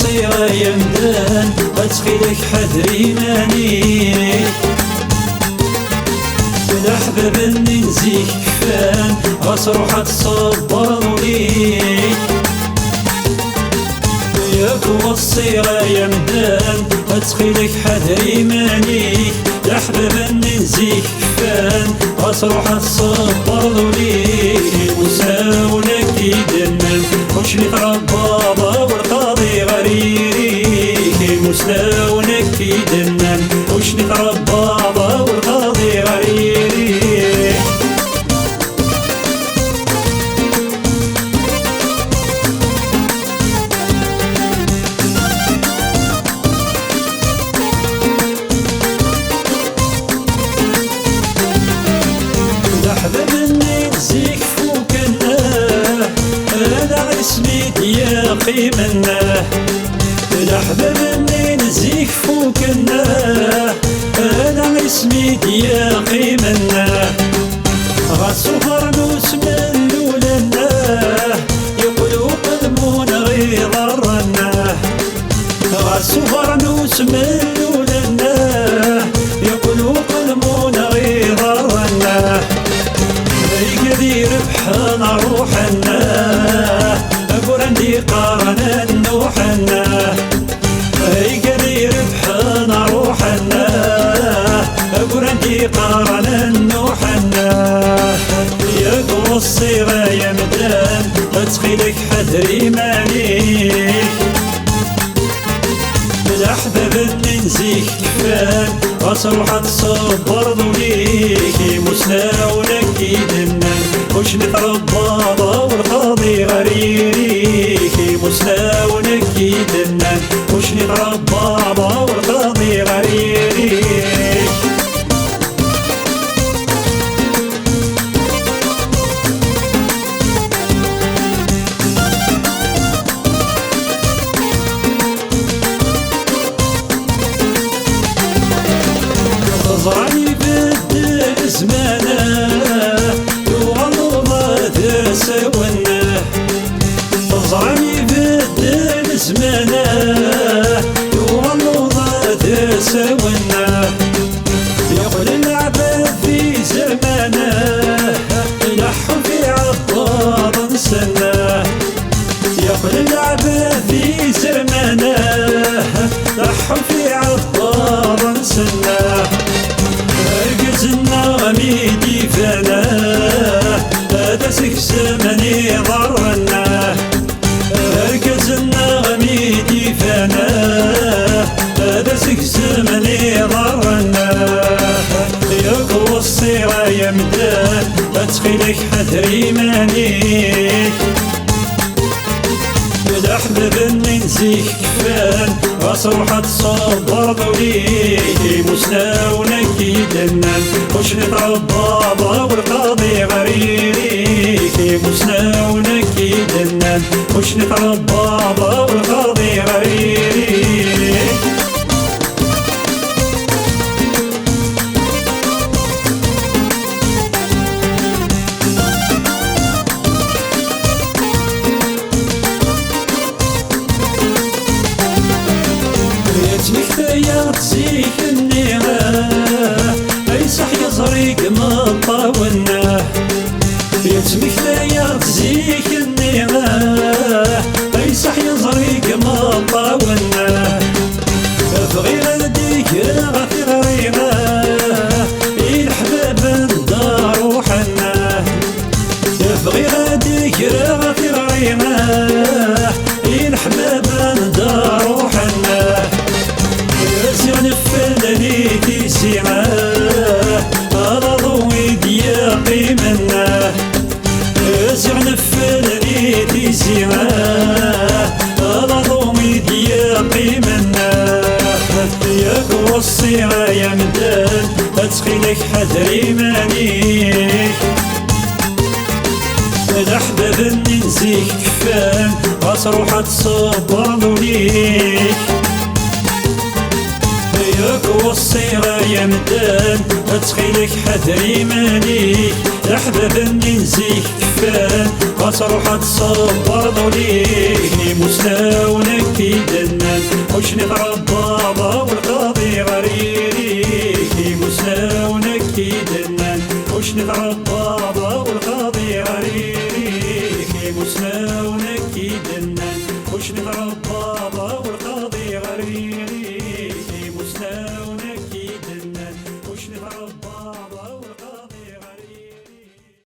الصيغة يمدان أتخيلك حذري مانيك الأحباب اللي نزيك كفان غاس روح تصبر ليك ياك الصيغة يمدان أتخيلك حذري مانيك الأحباب اللي نزيك كفان غاس روح تصبر ليك وساولك يدنن وشني تربابا والقاضي غريريك مسلاونك يدنن وشني تربابا والقاضي غريريك الأحباب اللي نزيك فوقنا أنا اسمي يا قيمنا الأحباب اللي نزيك فوقنا أنا اسمي يا قيمنا غصفر نوس من لولنا يقولوا قلمون غير ضرنا غصفر نوس من لولنا يقولوا قلمون غير ضرنا يقدر بحنا روحنا أقول عندي قارنا نوحنا يقدر بحنا روحنا أقول عندي قارنا نوحنا يا قول الصيغة يا مدان أتخيلك حذري مانيك الأحباب اللي نزيك كفان غاس روح تصبر ليك مسلاونك يدنن وشني تربابا والقاضي غريريك مسلاونك يدنن وشني تربابا والقاضي غريريك تزرعني بدل زمانه والله تسونا تزرعني بدل زمانه والله تسونا يقول العباد في زمانه لحوا في عطار سنه يقول العباد في زمانه لحوا في عطار سنه قزنا غميدي فانا هذا زمني ضرنا قزنا غميدي فانا هذا زمني ضرنا يا قوى الصيغة يا مدان أتخيلك حذري مانيك الأحباب اللي نزيك كفان غاس روح تصبر ليك مسلاونك يدنن وشني تربابا والقاضي غريريك مسلاونك يدنن وشني تربابا والقاضي غريريك يا تزيك النيرة أي صح يزريق ما طاولنا يتمك يا تزيك النيرة أي صح يزريق ما طاولنا فغير ديك غفي غريبة الحباب الدار وحنا فغير ديك غفي غريبة الحباب الدار وحنا زين فلني تيسيعه هذا ضوي ديا قيمنا زين فلني تيسيعه هذا ضوي ديا قيمنا يا قوى الصيغة يا مدان أتخيلك حذري مانيك الأحباب اللي نزيك كفان غاس روح تصبر ليك يا قوى الصيغة يا مدان أتخيلك حذري مانيك الأحباب اللي نزيك كفان غاس روح تصبر ليك مسلاونك يدنا وشني تربى